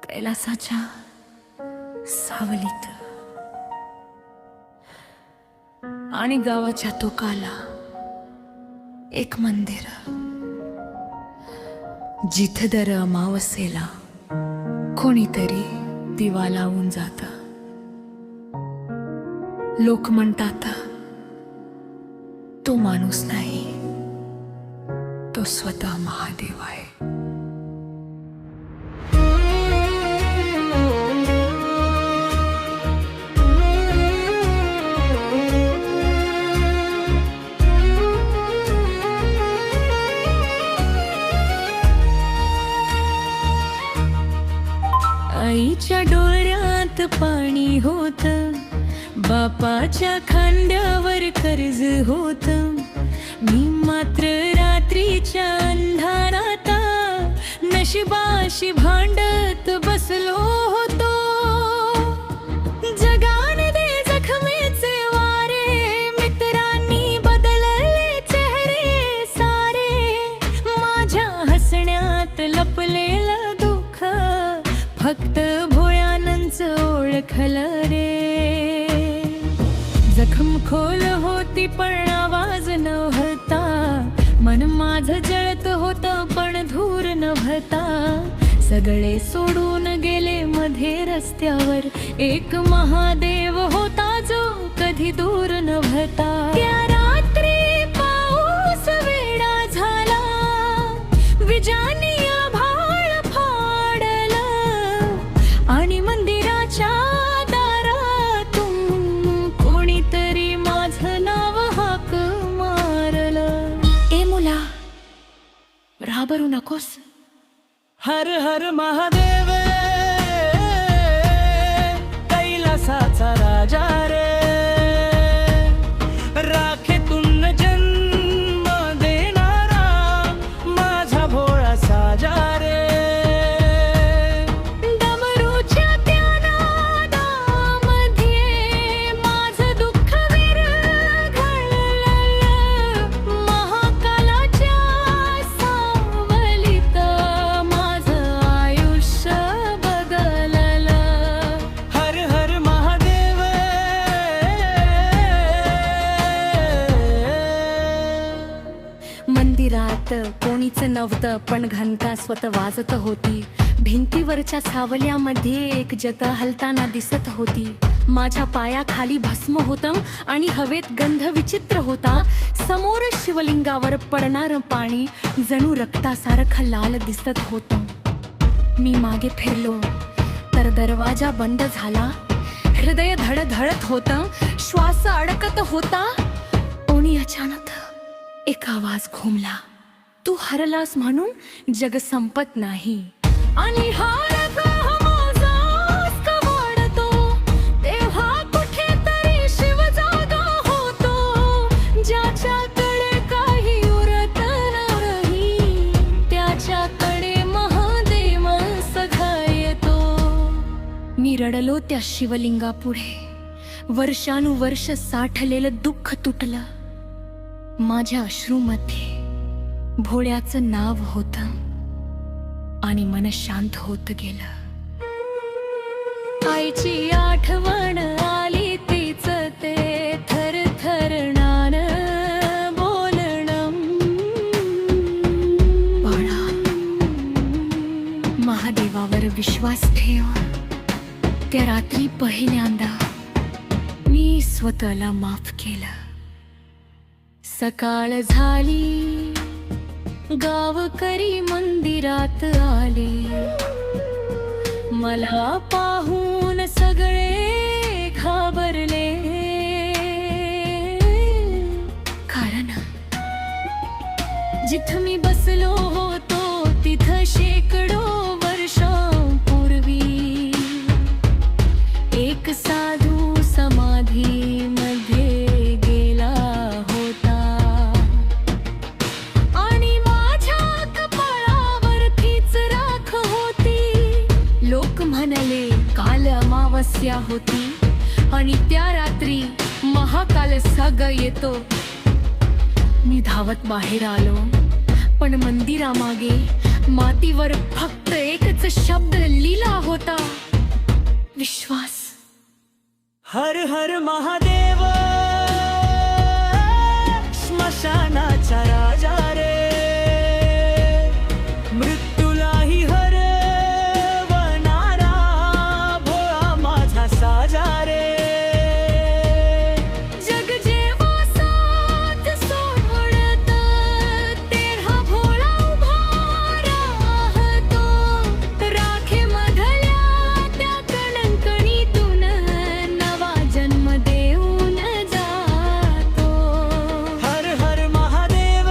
कैलासाच्या सावलीत आणि गावाच्या टोकाला एक मंदिर, जिथे दर अमावस्येला कोणीतरी दिवा लावून जात. लोक म्हणतात तो माणूस नाही, तो स्वतः महादेव आहे. आईच्या डोळ्यात पाणी होत, बापाच्या खांद्यावर कर्ज होत. मी मात्र रात्रीच्या अंधारात नशिबाशी भांडत बसलो होतो. जगाने दे जखमेचे वारे, मित्रांनी बदलले चेहरे सारे. माझ्या हसण्यात लपलेलं दुःख फक्त भोळ्यानंच ओळखलं रे. जखम खोल होती पण आवाज नव्हता, मन माझं जळत होतं पण धूर नव्हता. सगळे सोडून गेले मध्ये रस्त्यावर, एक महादेव होता जो कधी दूर नव्हता. त्या रात्री पाऊस वेडा झाला, विजानी आभाळ फाडलं आणि मंदिराच्या दारातून कोणीतरी माझं नाव हाक मारलं. ए मुला, घाबरू नकोस. हर हर महादेव, कैलासाचा राजा रे. राखेतून जन्म देणारा माझा भोळा साजा रे. डमरूच्या त्या नादामध्ये माझं दुःख विरघळलं. महाकालाच्या सावलीत माझं आयुष्य बदललं. हर हर महादेव. मंदिरात कोणीच नव्हतं पण घंटा स्वतः वाजत होती. भिंतीवरच्या सावल्यामध्ये एक जत हलताना दिसत होती. माझ्या पायाखाली भस्म होतं आणि हवेत गंध विचित्र होता. समोर शिवलिंगावर पडणारं पाणी जणू रक्तासारखं लाल दिसत होतं. मी मागे फिरलो तर दरवाजा बंद झाला. हृदय धडधडत होतं, श्वास अडकत होता. आणि अचानक एक आवाज घुमला, तू हरलास म्हणून जग संपत नाही. आणि हार माझा अस्क वाढतो, तेव्हा कुठेतरी शिव जागा होतो. ज्याच्याकडे काही उरत नाही, त्याच्याकडे महादेव सखा येतो. मी रडलो त्या शिवलिंगापुढे. वर्षानुवर्ष साठलेलं दुःख तुटलं. माझ्या अश्रूमध्ये भोळ्याचं नाव होतं आणि मन शांत होत गेलं. आईची आठवण आली, तीच ते थरथरणान बोलणं. बाळा, महादेवावर विश्वास ठेव. त्या रात्री पहिल्यांदा मी स्वतःला माफ केलं. सकाळ झाली, गावकरी मंदिरात आले. मला पाहून सगळे घाबरले, कारण जिथं मी बसलो होतो तिथं शेकडो वर्षांपूर्वी एक साधू समाधी मध्ये गेला होता. आणि माझ्या कपाळावरतीच राख होती. लोक म्हणाले काल अमावस्या होती आणि त्या रात्री महाकाल साग येतो. मी धावत बाहेर आलो, पण मंदिरामागे मातीवर फक्त एकच शब्द लिहिला होता, विश्वास. हर हर महादेव स्मशानाचा राजा रे, मृत्यूलाही हरवणारा भोळा माझा साजा रे. जग जेव्हा साथ सोडत, तेव्हा भोळा उभा राहतो. राखेमधल्या त्या कणकणीतून नवा जन्म देऊन जातो. हर हर महादेव.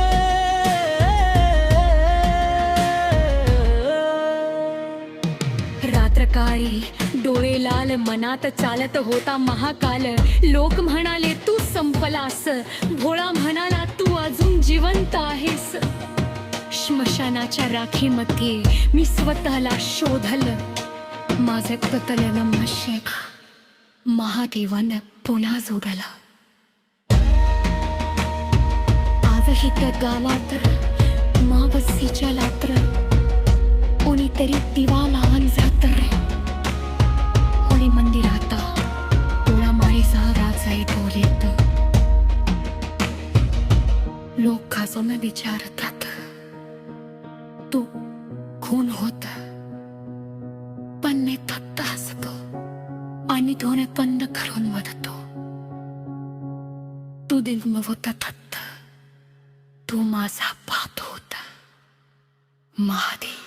रात्रकाळी डोळे लाल, मनात चालत होता महाकाल. लोक म्हणाले तू संपलास, भोळा म्हणाला तू अजून जिवंत आहेस. स्मशानाच्या राखीमध्ये मी स्वतःला शोधलं. माझे कतलं नशीब महादेवानं पुन्हा जोडलं. आजही त्या गावात मावशीच्या रात्र कोणीतरी दिवा लावून जात रे. कोणी मंदिरात थोडा माळीचा राजा बोलत. लोक खाजून विचारतात, तू कोण होता? पण मी फक्त हसतो आणि डोळे बंद करून वदतो, तू दिल होता दत्त, तू माझा बाप होता महादेव.